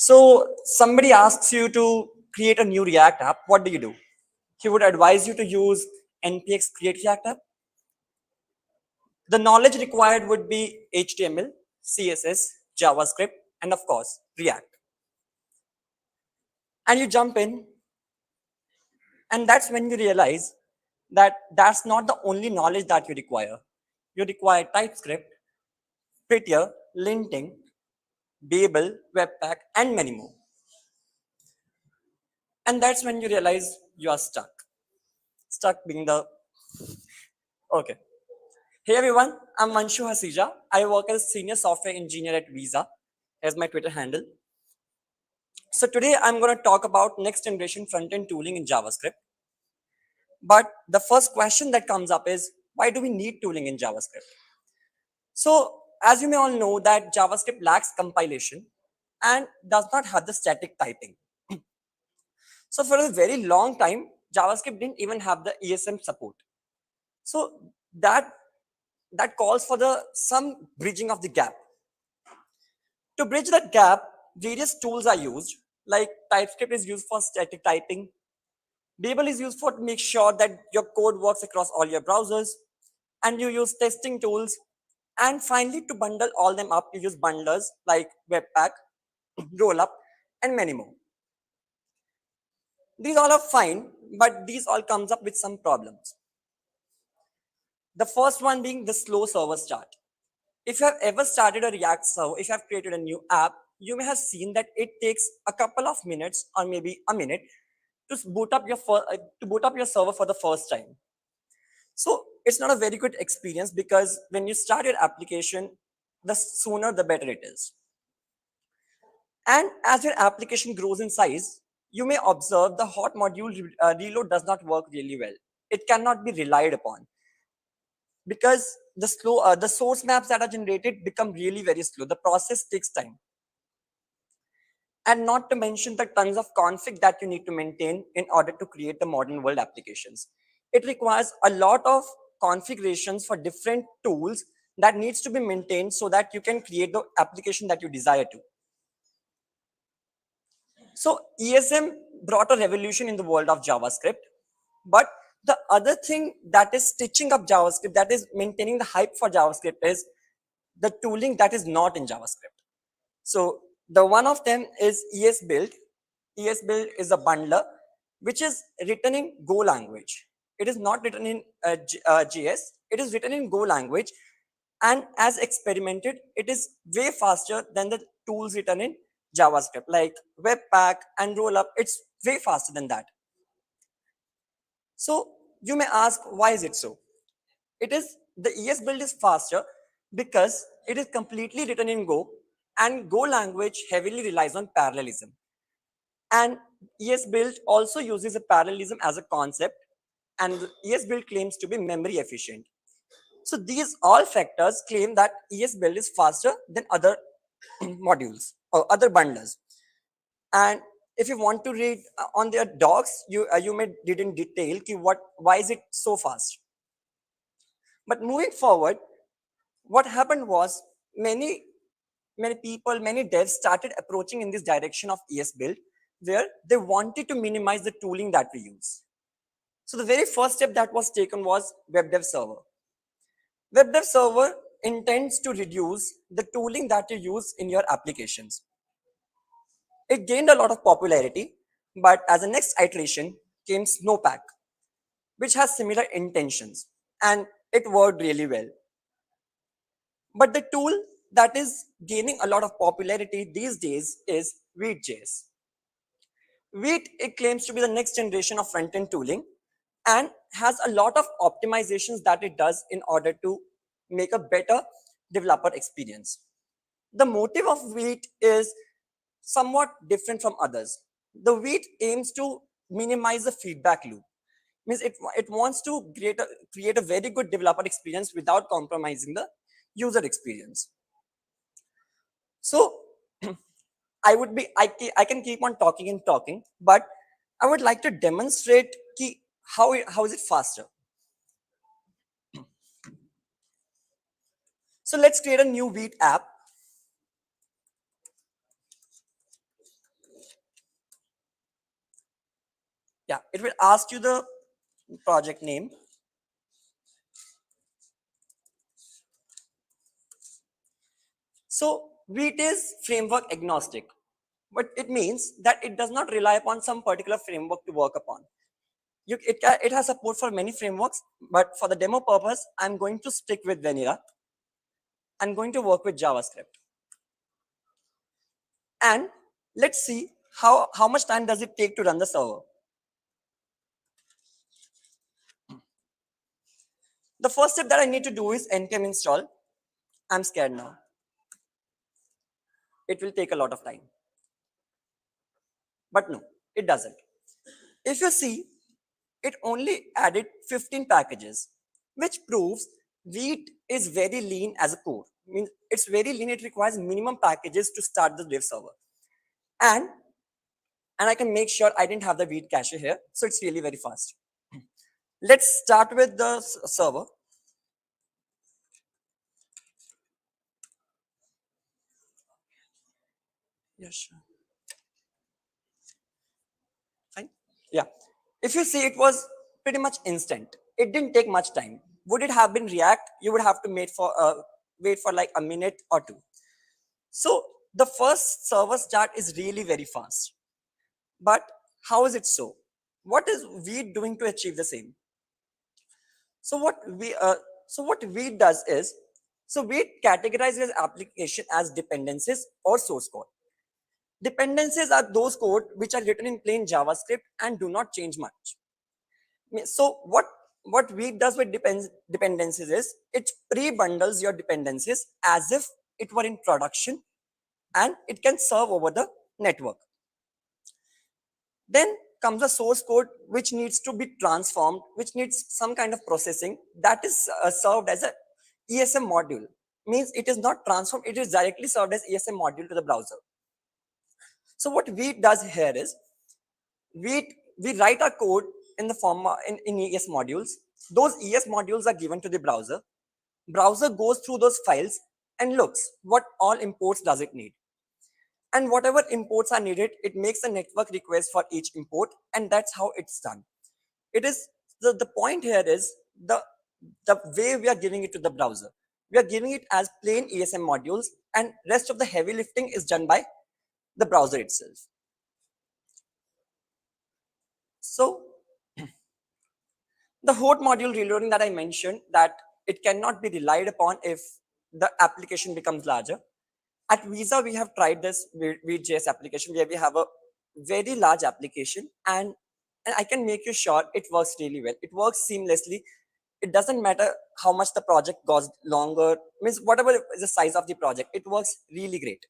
So somebody asks you to create a new React app. What do? He would advise you to use npx create React app. The knowledge required would be HTML, CSS, JavaScript, and of course, React. And you jump in, and that's when you realize that that's not the only knowledge that you require. You require TypeScript, Prettier, linting, Babel, Webpack, and many more. And that's when you realize you are stuck. Stuck being the okay. Hey everyone, I'm Vanshu Hassija. I work as senior software engineer at Visa as my Twitter handle. So today I'm going to talk about next generation front-end tooling in JavaScript. But the first question that comes up is, why do we need tooling in JavaScript? So as you may all know that JavaScript lacks compilation and does not have the static typing. So for a very long time, JavaScript didn't even have the ESM support. So that calls for some bridging of the gap. To bridge that gap, various tools are used, like TypeScript is used for static typing. Babel is used for to make sure that your code works across all your browsers, and you use testing tools. And finally, to bundle all them up, you use bundlers like Webpack, Rollup, and many more. These all are fine, but these all comes up with some problems. The first one being the slow server start. If you have ever started a React server, if you have created a new app, you may have seen that it takes a couple of minutes or maybe a minute to boot up your server for the first time. So it's not a very good experience because when you start your application, the sooner the better it is. And as your application grows in size, you may observe the hot module reload does not work really well. It cannot be relied upon because the source maps that are generated become really very slow. The process takes time. And not to mention the tons of config that you need to maintain in order to create the modern world applications. It requires a lot of configurations for different tools that needs to be maintained so that you can create the application that you desire to. So ESM brought a revolution in the world of JavaScript, but the other thing that is stitching up JavaScript, that is maintaining the hype for JavaScript, is the tooling that is not in JavaScript. So the one of them is ESBuild. ESBuild is a bundler which is written in Go language. It is not written in JS. It is written in Go language, and as experimented, it is way faster than the tools written in JavaScript like Webpack and Rollup. It's way faster than that. So you may ask, why is it so? It is the ESBuild is faster because it is completely written in Go, and Go language heavily relies on parallelism. And ESBuild also uses a parallelism as a concept, and ESBuild claims to be memory efficient. So these all factors claim that ESBuild is faster than other modules or other bundlers. And if you want to read on their docs, you may read in detail why is it so fast. But moving forward, what happened was many people, many devs started approaching in this direction of ESBuild, where they wanted to minimize the tooling that we use. So the very first step that was taken was WebDev Server. WebDev Server intends to reduce the tooling that you use in your applications. It gained a lot of popularity, but as a next iteration came Snowpack, which has similar intentions, and it worked really well. But the tool that is gaining a lot of popularity these days is Vite.js. Vite, it claims to be the next generation of front-end tooling and has a lot of optimizations that it does in order to make a better developer experience. The motive of Vite is somewhat different from others. The Vite aims to minimize the feedback loop. Means it wants to create a very good developer experience without compromising the user experience. So I can keep on talking and talking, but I would like to demonstrate how is it faster. So let's create a new Vite app. Yeah, it will ask you the project name. So Vite is framework agnostic, but it means that it does not rely upon some particular framework to work upon. It has support for many frameworks, but for the demo purpose, I'm going to stick with vanilla. I'm going to work with JavaScript. And let's see how much time does it take to run the server. The first step that I need to do is npm install. I'm scared now. It will take a lot of time. But no, it doesn't. If you see, it only added 15 packages, which proves Vite is very lean as a core. I mean, it's very lean. It requires minimum packages to start the dev server. And I can make sure I didn't have the Vite cache here. So it's really very fast. Let's start with the server. Yeah, sure. Fine. Yeah. If you see, it was pretty much instant. It didn't take much time. Would it have been React? You would have to wait for like a minute or two. So the first server start is really very fast. But how is it so? What is we doing to achieve the same? So what we does is, so we categorizes application as dependencies or source code. Dependencies are those code which are written in plain JavaScript and do not change much. So what we does with dependencies is it pre-bundles your dependencies as if it were in production and it can serve over the network. Then comes the source code which needs to be transformed, which needs some kind of processing that is served as a ESM module. Means it is not transformed, it is directly served as ESM module to the browser. So what we does here is we write our code in the form in ES modules. Those ES modules are given to the browser. Browser goes through those files and looks what all imports does it need. And whatever imports are needed, it makes a network request for each import, and that's how it's done. It is the point here is the way we are giving it to the browser. We are giving it as plain ESM modules, and rest of the heavy lifting is done by the browser itself. So the hot module reloading that I mentioned, that it cannot be relied upon if the application becomes larger. At Visa, we have tried this Vite.js application where we have a very large application, and I can make you sure it works really well. It works seamlessly. It doesn't matter how much the project goes longer, means whatever is the size of the project, it works really great.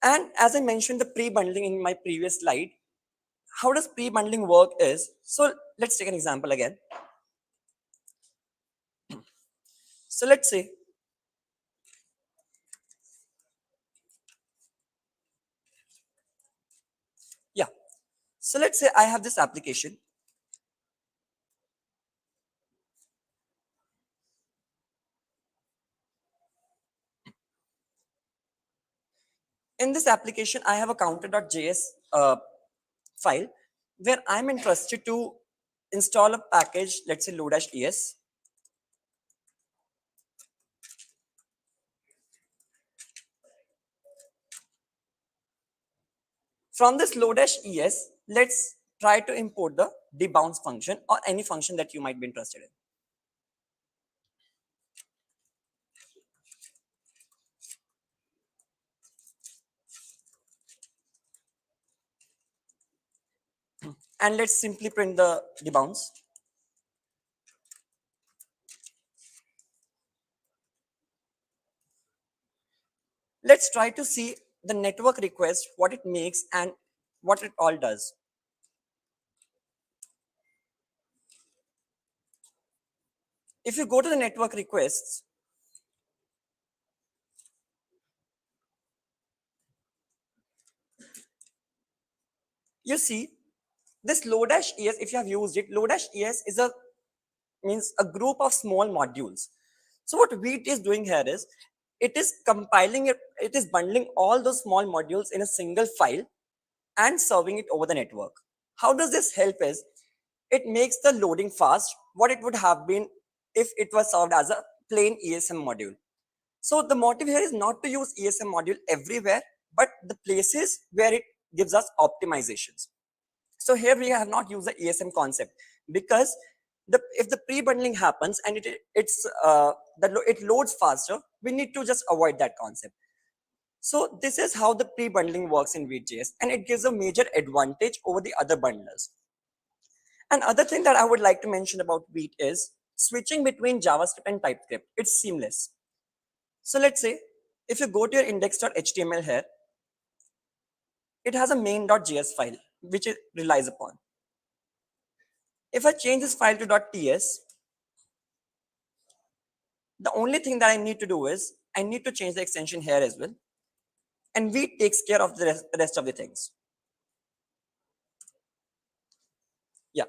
And as I mentioned, the pre-bundling in my previous slide, how does pre-bundling work is, so let's take an example again. So let's say, yeah. So let's say I have this application. In this application, I have a counter.js file where I'm interested to install a package, let's say low-es. From this low-es, let's try to import the debounce function or any function that you might be interested in. And let's simply print the debounce. Let's try to see the network request, what it makes and what it all does. If you go to the network requests, you see this low-es, if you have used it, low-es is a means a group of small modules. So what Vite is doing here is it is compiling it, it is bundling all those small modules in a single file, and serving it over the network. How does this help is it makes the loading fast what it would have been if it was served as a plain ESM module. So the motive here is not to use ESM module everywhere, but the places where it gives us optimizations. So here we have not used the ESM concept because if the pre-bundling happens and it loads faster, we need to just avoid that concept. So this is how the pre-bundling works in Vite.js, and it gives a major advantage over the other bundlers. Another thing that I would like to mention about Vite is switching between JavaScript and TypeScript. It's seamless. So let's say if you go to your index.html here, it has a main.js file which it relies upon. If I change this file to .ts, the only thing that I need to do is I need to change the extension here as well. And Vite takes care of the rest of the things. Yeah.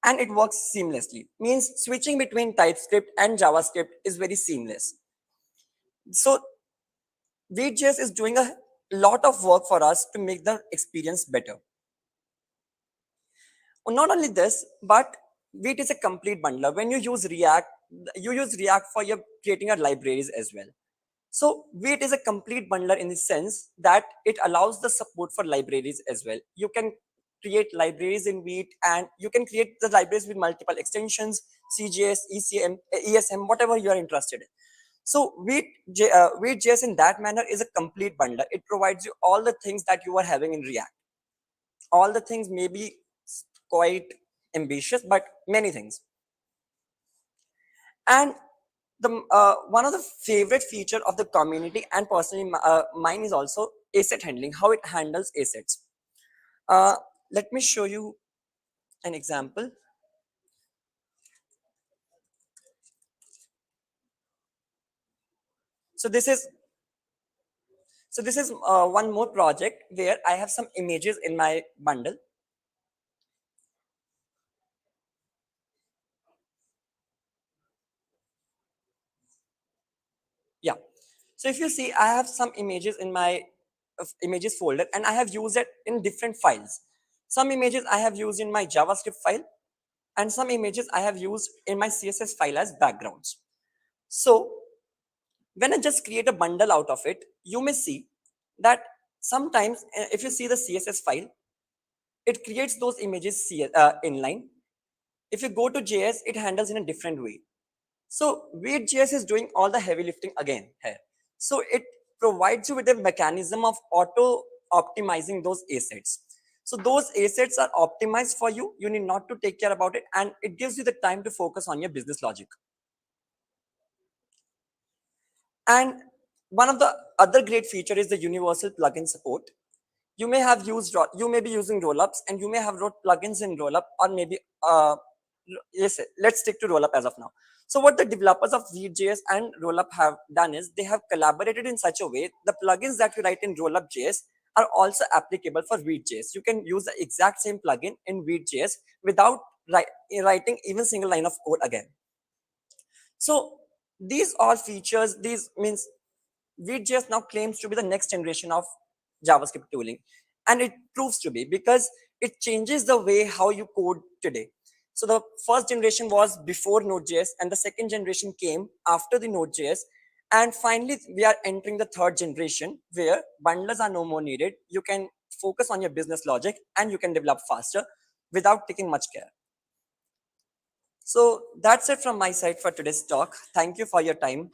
And it works seamlessly. Means switching between TypeScript and JavaScript is very seamless. So Vite.js is doing a lot of work for us to make the experience better. Not only this, but Vite is a complete bundler. When you use React for your creating your libraries as well. So Vite is a complete bundler in the sense that it allows the support for libraries as well. You can create libraries in Vite, and you can create the libraries with multiple extensions, CJS, ECM, ESM, whatever you are interested in. So Vite.js in that manner is a complete bundler. It provides you all the things that you are having in React. All the things may be quite ambitious, but many things. And the one of the favorite feature of the community and personally mine is also asset handling, how it handles assets. Let me show you an example. So this is one more project where I have some images in my bundle. Yeah. So if you see, I have some images in my images folder, and I have used it in different files. Some images I have used in my JavaScript file, and some images I have used in my CSS file as backgrounds. So when I just create a bundle out of it, you may see that sometimes if you see the CSS file, it creates those images inline. If you go to JS, it handles in a different way. So Vite.js is doing all the heavy lifting again here. So it provides you with a mechanism of auto optimizing those assets. So those assets are optimized for you. You need not to take care about it, and it gives you the time to focus on your business logic. And one of the other great feature is the universal plugin support. You may have used, you may be using rollups, and you may have wrote plugins in rollup, or maybe yes, let's stick to rollup as of now. So what the developers of Vite.js and rollup have done is they have collaborated in such a way the plugins that you write in rollup.js are also applicable for Vite.js. You can use the exact same plugin in Vite.js without writing even single line of code again. So these all features, these means Vite.js now claims to be the next generation of JavaScript tooling, and it proves to be because it changes the way how you code today. So the first generation was before Node.js, and the second generation came after the Node.js. And finally, we are entering the third generation where bundlers are no more needed. You can focus on your business logic and you can develop faster without taking much care. So that's it from my side for today's talk. Thank you for your time.